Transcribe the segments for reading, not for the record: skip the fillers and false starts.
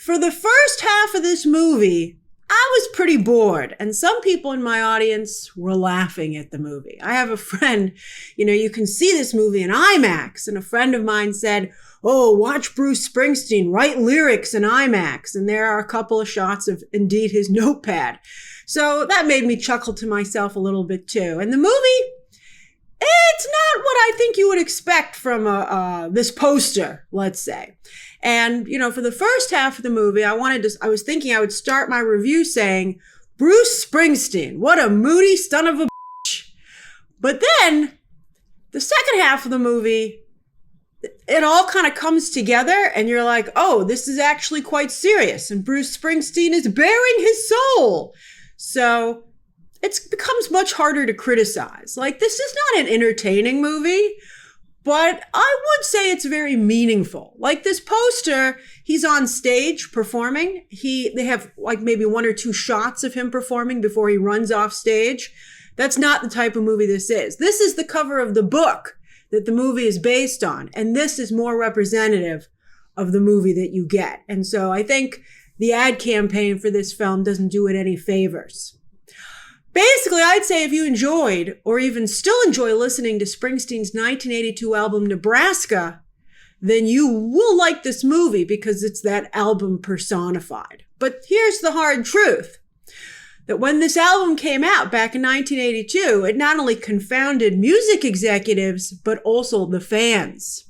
For the first half of this movie, I was pretty bored, and some people in my audience were laughing at the movie. I have a friend, you can see this movie in IMAX, and a friend of mine said, "Oh, watch Bruce Springsteen write lyrics in IMAX." And there are a couple of shots of, indeed, his notepad. So that made me chuckle to myself a little bit too. And the movie, it's not what I think you would expect from this poster, let's say. And, for the first half of the movie, I was thinking I would start my review saying, Bruce Springsteen, what a moody son of a bitch. But then the second half of the movie, it all kind of comes together and you're like, oh, this is actually quite serious. And Bruce Springsteen is bearing his soul. So it becomes much harder to criticize. Like, this is not an entertaining movie, but I would say it's very meaningful. Like this poster, he's on stage performing. They have like maybe one or two shots of him performing before he runs off stage. That's not the type of movie this is. This is the cover of the book that the movie is based on. And this is more representative of the movie that you get. And so I think the ad campaign for this film doesn't do it any favors. Basically, I'd say if you enjoyed or even still enjoy listening to Springsteen's 1982 album, Nebraska, then you will like this movie because it's that album personified. But here's the hard truth, that when this album came out back in 1982, it not only confounded music executives, but also the fans.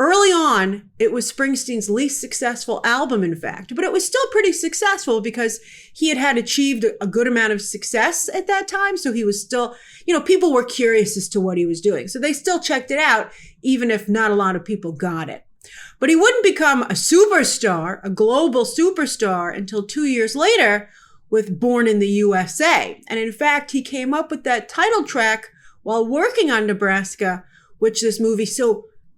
Early on, it was Springsteen's least successful album, in fact, but it was still pretty successful because he had achieved a good amount of success at that time. So he was still, people were curious as to what he was doing. So they still checked it out, even if not a lot of people got it. But he wouldn't become a superstar, a global superstar, until 2 years later with Born in the USA. And in fact, he came up with that title track while working on Nebraska, which this movie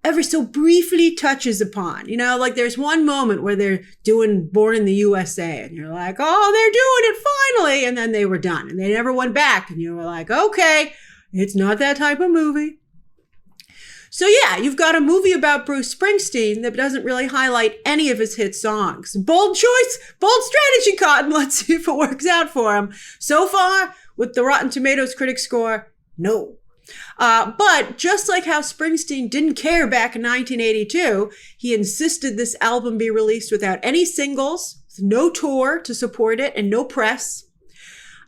ever so briefly touches upon. Like there's one moment where they're doing Born in the USA and you're like, oh, they're doing it finally. And then they were done and they never went back. And you were like, okay, it's not that type of movie. So yeah, you've got a movie about Bruce Springsteen that doesn't really highlight any of his hit songs. Bold choice, bold strategy, Cotton. Let's see if it works out for him. So far, with the Rotten Tomatoes critic score, no. But just like how Springsteen didn't care back in 1982, he insisted this album be released without any singles, no tour to support it, and no press.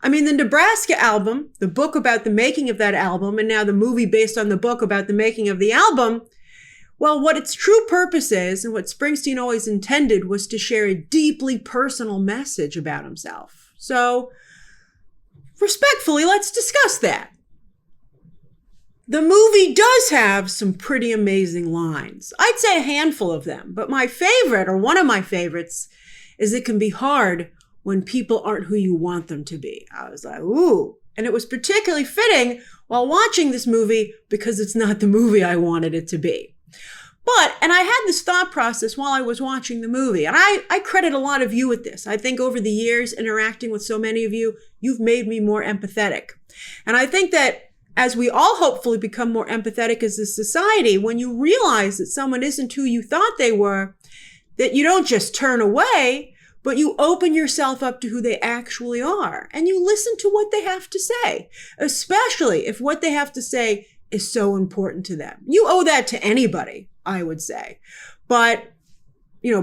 I mean, the Nebraska album, the book about the making of that album, and now the movie based on the book about the making of the album, well, what its true purpose is, and what Springsteen always intended, was to share a deeply personal message about himself. So, respectfully, let's discuss that. The movie does have some pretty amazing lines. I'd say a handful of them, but my favorite, or one of my favorites, is it can be hard when people aren't who you want them to be. I was like, ooh. And it was particularly fitting while watching this movie because it's not the movie I wanted it to be. And I had this thought process while I was watching the movie, and I credit a lot of you with this. I think over the years, interacting with so many of you, you've made me more empathetic. And I think that as we all hopefully become more empathetic as a society, when you realize that someone isn't who you thought they were, that you don't just turn away, but you open yourself up to who they actually are. And you listen to what they have to say, especially if what they have to say is so important to them. You owe that to anybody, I would say. But,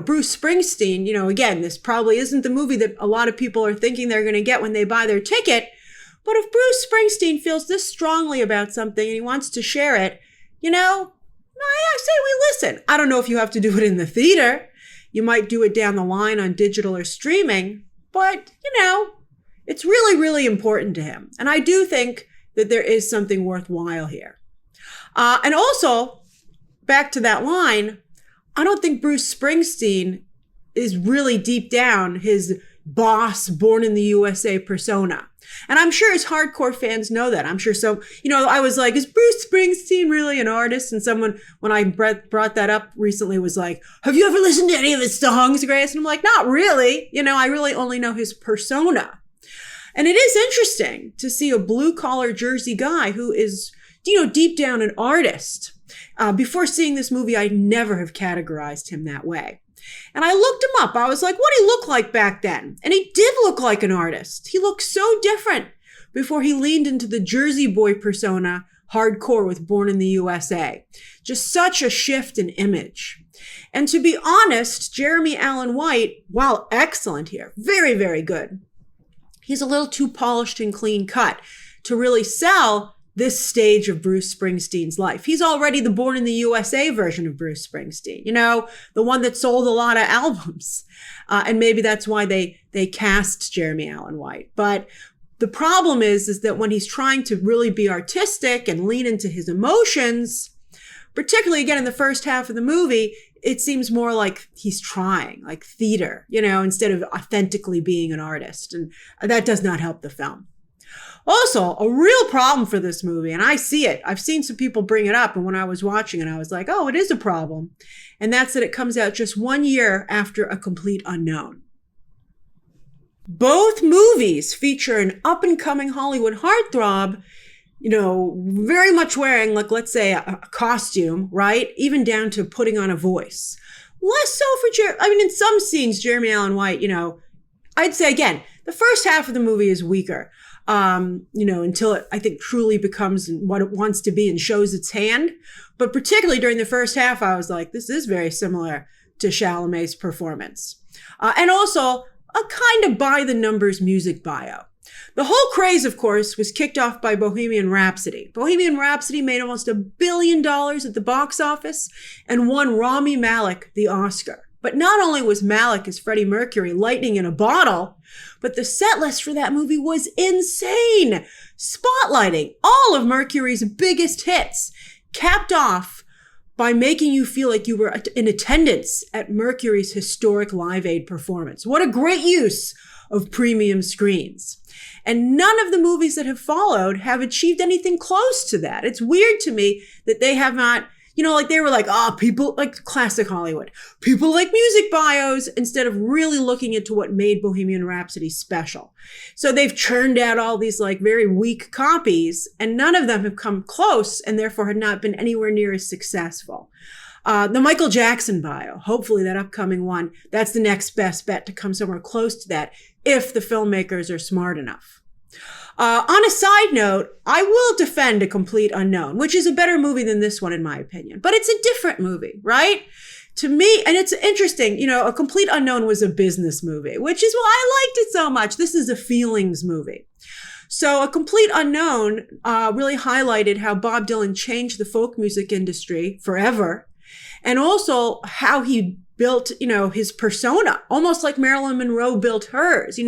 Bruce Springsteen, again, this probably isn't the movie that a lot of people are thinking they're going to get when they buy their ticket. But if Bruce Springsteen feels this strongly about something and he wants to share it, I say we listen. I don't know if you have to do it in the theater. You might do it down the line on digital or streaming, but, it's really, really important to him. And I do think that there is something worthwhile here. And also, back to that line, I don't think Bruce Springsteen is really deep down his boss, Born in the USA persona. And I'm sure his hardcore fans know that. I'm sure so, I was like, is Bruce Springsteen really an artist? And someone, when I brought that up recently, was like, have you ever listened to any of his songs, Grace? And I'm like, not really. I really only know his persona. And it is interesting to see a blue collar Jersey guy who is, deep down an artist. Before seeing this movie, I'd never have categorized him that way. And I looked him up. I was like, what did he look like back then? And he did look like an artist. He looked so different before he leaned into the Jersey boy persona hardcore with Born in the USA. Just such a shift in image. And to be honest, Jeremy Allen White, while excellent here, very, very good, he's a little too polished and clean cut to really sell this stage of Bruce Springsteen's life. He's already the Born in the USA version of Bruce Springsteen, the one that sold a lot of albums. And maybe that's why they cast Jeremy Allen White. But the problem is that when he's trying to really be artistic and lean into his emotions, particularly again in the first half of the movie, it seems more like he's trying, like theater, instead of authentically being an artist. And that does not help the film. Also, a real problem for this movie, and I see it. I've seen some people bring it up, and when I was watching it, I was like, oh, it is a problem. And that's that it comes out just 1 year after A Complete Unknown. Both movies feature an up-and-coming Hollywood heartthrob, very much wearing, like, let's say, a costume, right? Even down to putting on a voice. Less so for in some scenes, Jeremy Allen White, I'd say, again, the first half of the movie is weaker, until it, I think, truly becomes what it wants to be and shows its hand. But particularly during the first half, I was like, this is very similar to Chalamet's performance. And also a kind of by-the-numbers music bio. The whole craze, of course, was kicked off by Bohemian Rhapsody. Bohemian Rhapsody made almost $1 billion at the box office and won Rami Malek the Oscar. But not only was Malek as Freddie Mercury lightning in a bottle, but the set list for that movie was insane, spotlighting all of Mercury's biggest hits, capped off by making you feel like you were in attendance at Mercury's historic Live Aid performance. What a great use of premium screens. And none of the movies that have followed have achieved anything close to that. It's weird to me that they have not, they were like, people like classic Hollywood. People like music bios instead of really looking into what made Bohemian Rhapsody special. So they've churned out all these very weak copies, and none of them have come close and therefore had not been anywhere near as successful. The Michael Jackson bio, hopefully that upcoming one, that's the next best bet to come somewhere close to that if the filmmakers are smart enough. On a side note, I will defend A Complete Unknown, which is a better movie than this one in my opinion, but it's a different movie, right? To me, and it's interesting, A Complete Unknown was a business movie, which is why I liked it so much. This is a feelings movie. So A Complete Unknown really highlighted how Bob Dylan changed the folk music industry forever, and also how he built, his persona, almost like Marilyn Monroe built hers.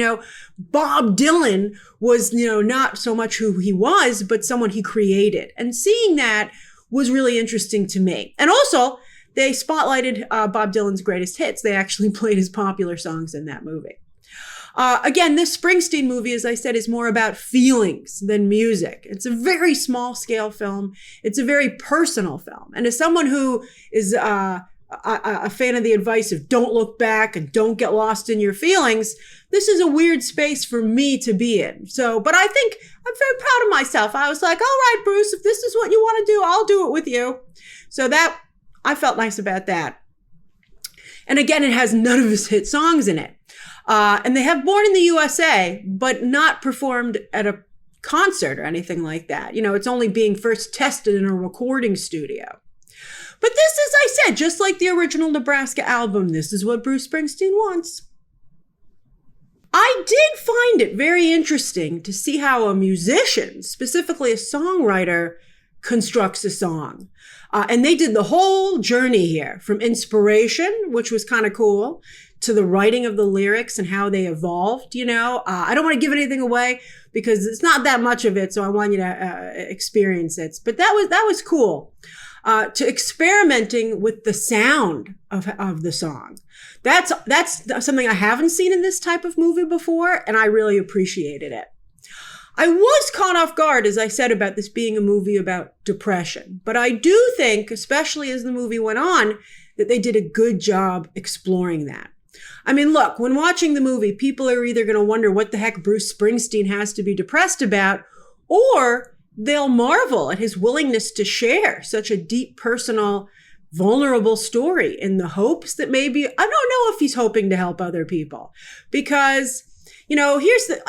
Bob Dylan was, not so much who he was, but someone he created. And seeing that was really interesting to me. And also, they spotlighted Bob Dylan's greatest hits. They actually played his popular songs in that movie. Again, this Springsteen movie, as I said, is more about feelings than music. It's a very small scale film. It's a very personal film. And as someone who is a fan of the advice of don't look back and don't get lost in your feelings, this is a weird space for me to be in. But I think I'm very proud of myself. I was like, all right, Bruce, if this is what you want to do, I'll do it with you. So that, I felt nice about that. And again, it has none of his hit songs in it. And they have Born in the USA, but not performed at a concert or anything like that. It's only being first tested in a recording studio. But this, as I said, just like the original Nebraska album, this is what Bruce Springsteen wants. I did find it very interesting to see how a musician, specifically a songwriter, constructs a song. And they did the whole journey here, from inspiration, which was kind of cool, to the writing of the lyrics and how they evolved. I don't want to give anything away because it's not that much of it, so I want you to experience it. But that was cool. To experimenting with the sound of the song. That's something I haven't seen in this type of movie before, and I really appreciated it. I was caught off guard, as I said, about this being a movie about depression. But I do think, especially as the movie went on, that they did a good job exploring that. I mean, look, when watching the movie, people are either going to wonder what the heck Bruce Springsteen has to be depressed about, or they'll marvel at his willingness to share such a deep personal, vulnerable story in the hopes that maybe, I don't know if he's hoping to help other people, because, here's the,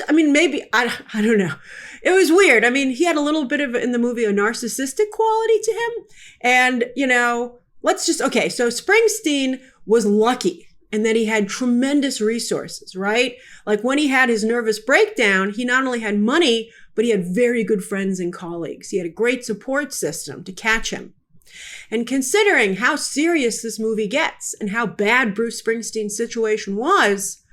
maybe, I don't know. It was weird. I mean, he had a little bit of, in the movie, a narcissistic quality to him. And, so Springsteen was lucky in that he had tremendous resources, right? Like when he had his nervous breakdown, he not only had money, but he had very good friends and colleagues. He had a great support system to catch him. And considering how serious this movie gets and how bad Bruce Springsteen's situation was,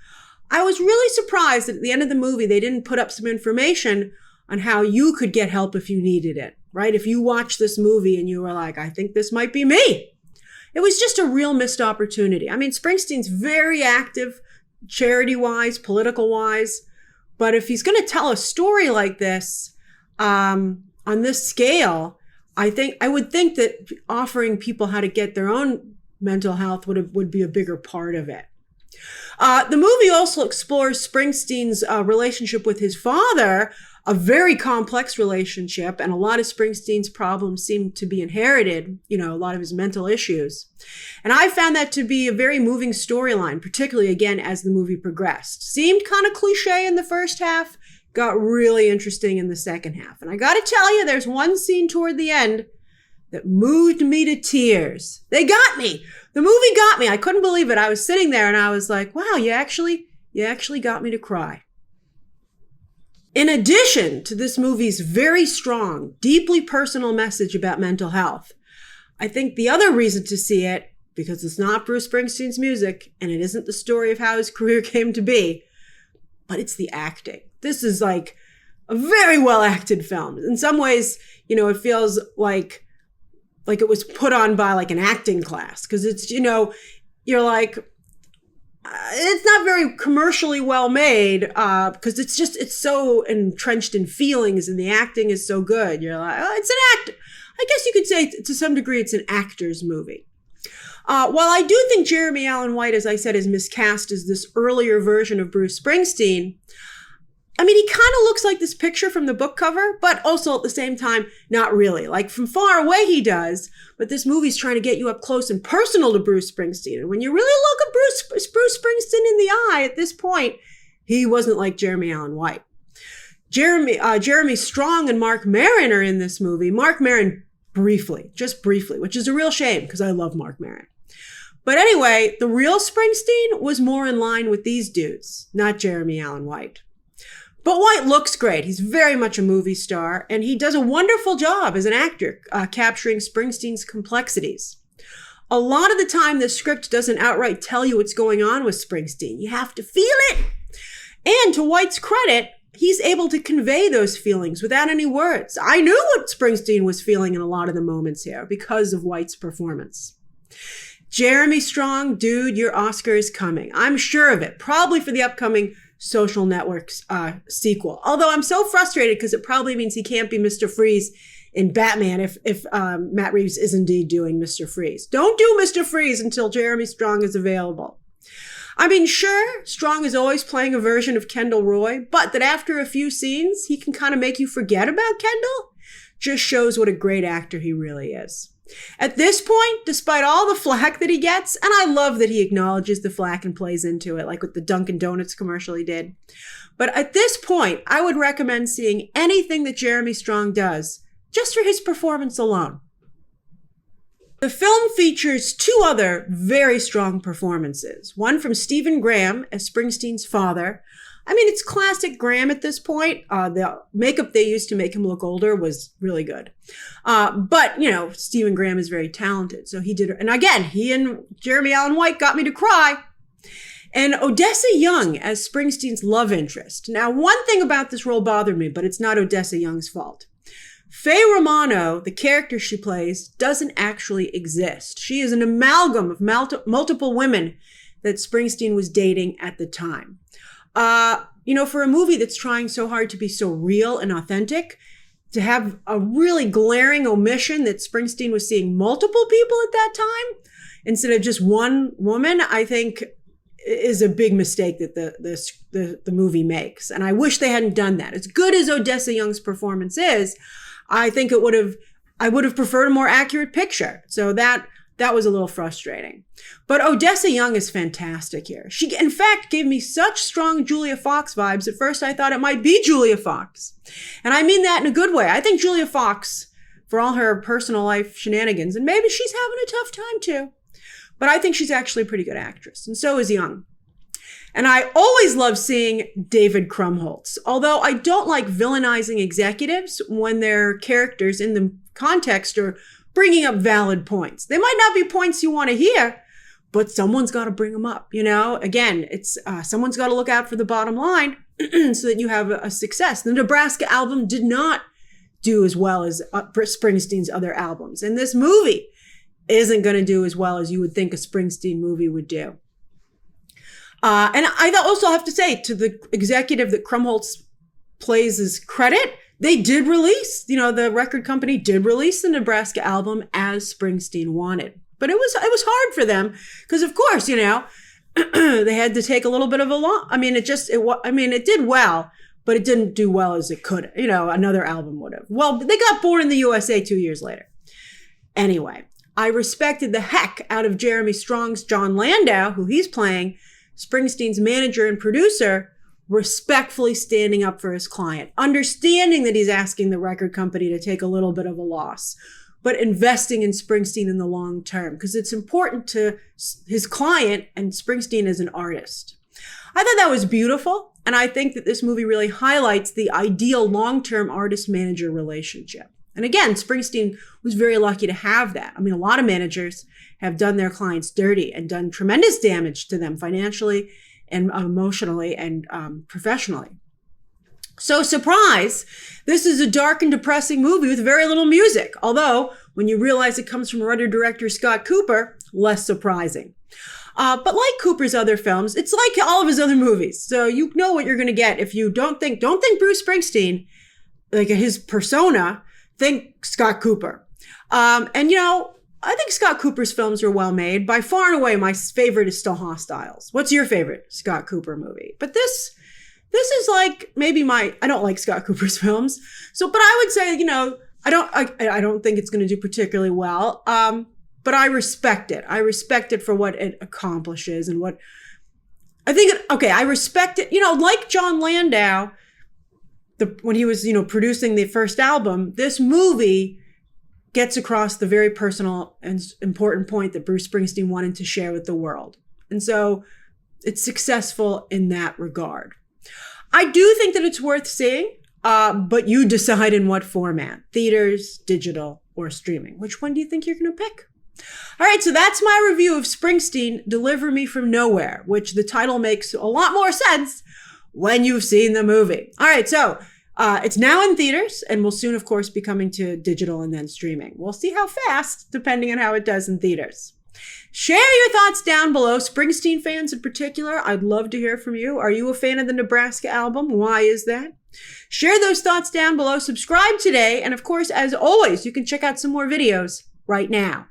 I was really surprised that at the end of the movie, they didn't put up some information on how you could get help if you needed it, right? If you watched this movie and you were like, I think this might be me. It was just a real missed opportunity. I mean, Springsteen's very active, charity-wise, political-wise, but if he's going to tell a story like this, on this scale, I would think that offering people how to get their own mental health would be a bigger part of it. The movie also explores Springsteen's relationship with his father, a very complex relationship, and a lot of Springsteen's problems seem to be inherited, a lot of his mental issues. And I found that to be a very moving storyline, particularly, again, as the movie progressed. Seemed kind of cliche in the first half, got really interesting in the second half. And I got to tell you, there's one scene toward the end that moved me to tears. They got me. The movie got me. I couldn't believe it. I was sitting there and I was like, wow, you actually got me to cry. In addition to this movie's very strong, deeply personal message about mental health, I think the other reason to see it, because it's not Bruce Springsteen's music and it isn't the story of how his career came to be, but it's the acting. This is like a very well acted film. In some ways, it feels like it was put on by like an acting class, because it's, you're like, it's not very commercially well made, because it's so entrenched in feelings and the acting is so good. You're like, oh, it's an act. I guess you could say to some degree it's an actor's movie. While I do think Jeremy Allen White, as I said, is miscast as this earlier version of Bruce Springsteen, I mean, he kind of looks like this picture from the book cover, but also at the same time, not really. Like from far away he does, but this movie's trying to get you up close and personal to Bruce Springsteen. And when you really look at Bruce Springsteen in the eye at this point, he wasn't like Jeremy Allen White. Jeremy Strong and Mark Maron are in this movie. Mark Maron just briefly, which is a real shame because I love Mark Maron. But anyway, the real Springsteen was more in line with these dudes, not Jeremy Allen White. But White looks great. He's very much a movie star, and he does a wonderful job as an actor, capturing Springsteen's complexities. A lot of the time, the script doesn't outright tell you what's going on with Springsteen. You have to feel it. And to White's credit, he's able to convey those feelings without any words. I knew what Springsteen was feeling in a lot of the moments here because of White's performance. Jeremy Strong, dude, your Oscar is coming. I'm sure of it. Probably for the upcoming Social Network's sequel. Although I'm so frustrated because it probably means he can't be Mr. Freeze in Batman if Matt Reeves is indeed doing Mr. Freeze. Don't do Mr. Freeze until Jeremy Strong is available. I mean, sure, Strong is always playing a version of Kendall Roy, but that after a few scenes, he can kind of make you forget about Kendall. Just shows what a great actor he really is. At this point, despite all the flack that he gets, and I love that he acknowledges the flack and plays into it, like with the Dunkin' Donuts commercial he did. But at this point, I would recommend seeing anything that Jeremy Strong does, just for his performance alone. The film features two other very strong performances. One from Stephen Graham as Springsteen's father. I mean, it's classic Graham at this point. The makeup they used to make him look older was really good. But, Stephen Graham is very talented. So he did. And again, he and Jeremy Allen White got me to cry. And Odessa Young as Springsteen's love interest. Now, one thing about this role bothered me, but it's not Odessa Young's fault. Faye Romano, the character she plays, doesn't actually exist. She is an amalgam of multiple women that Springsteen was dating at the time. For a movie that's trying so hard to be so real and authentic, to have a really glaring omission that Springsteen was seeing multiple people at that time instead of just one woman, I think is a big mistake that the movie makes. And I wish they hadn't done that. As good as Odessa Young's performance is, I think it would have I would have preferred a more accurate picture. So that was a little frustrating. But Odessa Young is fantastic here. She, in fact, gave me such strong Julia Fox vibes. At first, I thought it might be Julia Fox. And I mean that in a good way. I think Julia Fox, for all her personal life shenanigans, and maybe she's having a tough time too, but I think she's actually a pretty good actress. And so is Young. And I always love seeing David Krumholtz, although I don't like villainizing executives when their characters in the context are bringing up valid points. They might not be points you want to hear, but someone's got to bring them up. You know, again, it's someone's got to look out for the bottom line so that you have a success. The Nebraska album did not do as well as Springsteen's other albums. And this movie isn't going to do as well as you would think a Springsteen movie would do. And I also have to say, to the executive that Krumholtz plays his credit, they did release, the record company did release the Nebraska album as Springsteen wanted. But it was hard for them because, of course, they had to take a little bit of a loss. I mean, it did well, but it didn't do well as it could. Another album would have. Well, they got Born in the USA 2 years later. Anyway, I respected the heck out of Jeremy Strong's John Landau, who he's playing, Springsteen's manager and producer, respectfully standing up for his client, understanding that he's asking the record company to take a little bit of a loss, but investing in Springsteen in the long term because it's important to his client and Springsteen as an artist. I thought that was beautiful, and I think that this movie really highlights the ideal long-term artist-manager relationship. And again, Springsteen was very lucky to have that. I mean, a lot of managers have done their clients dirty and done tremendous damage to them financially and emotionally and professionally. So surprise, this is a dark and depressing movie with very little music. Although, when you realize it comes from writer-director Scott Cooper, less surprising. But like Cooper's other films, it's like all of his other movies. So you know what you're going to get if you don't think Bruce Springsteen, like his persona, think Scott Cooper. I think Scott Cooper's films are well made. By far and away, my favorite is still Hostiles. What's your favorite Scott Cooper movie? But this is like maybe I don't like Scott Cooper's films. So, but I would say, I don't think it's going to do particularly well. But I respect it. I respect it for what it accomplishes and what I think. I respect it. Like John Landau, when he was, producing the first album, this movie gets across the very personal and important point that Bruce Springsteen wanted to share with the world. And so it's successful in that regard. I do think that it's worth seeing, but you decide in what format: theaters, digital, or streaming. Which one do you think you're going to pick? All right, so that's my review of Springsteen, Deliver Me From Nowhere, which the title makes a lot more sense when you've seen the movie. All right, so it's now in theaters and will soon, of course, be coming to digital and then streaming. We'll see how fast, depending on how it does in theaters. Share your thoughts down below. Springsteen fans in particular, I'd love to hear from you. Are you a fan of the Nebraska album? Why is that? Share those thoughts down below. Subscribe today. And of course, as always, you can check out some more videos right now.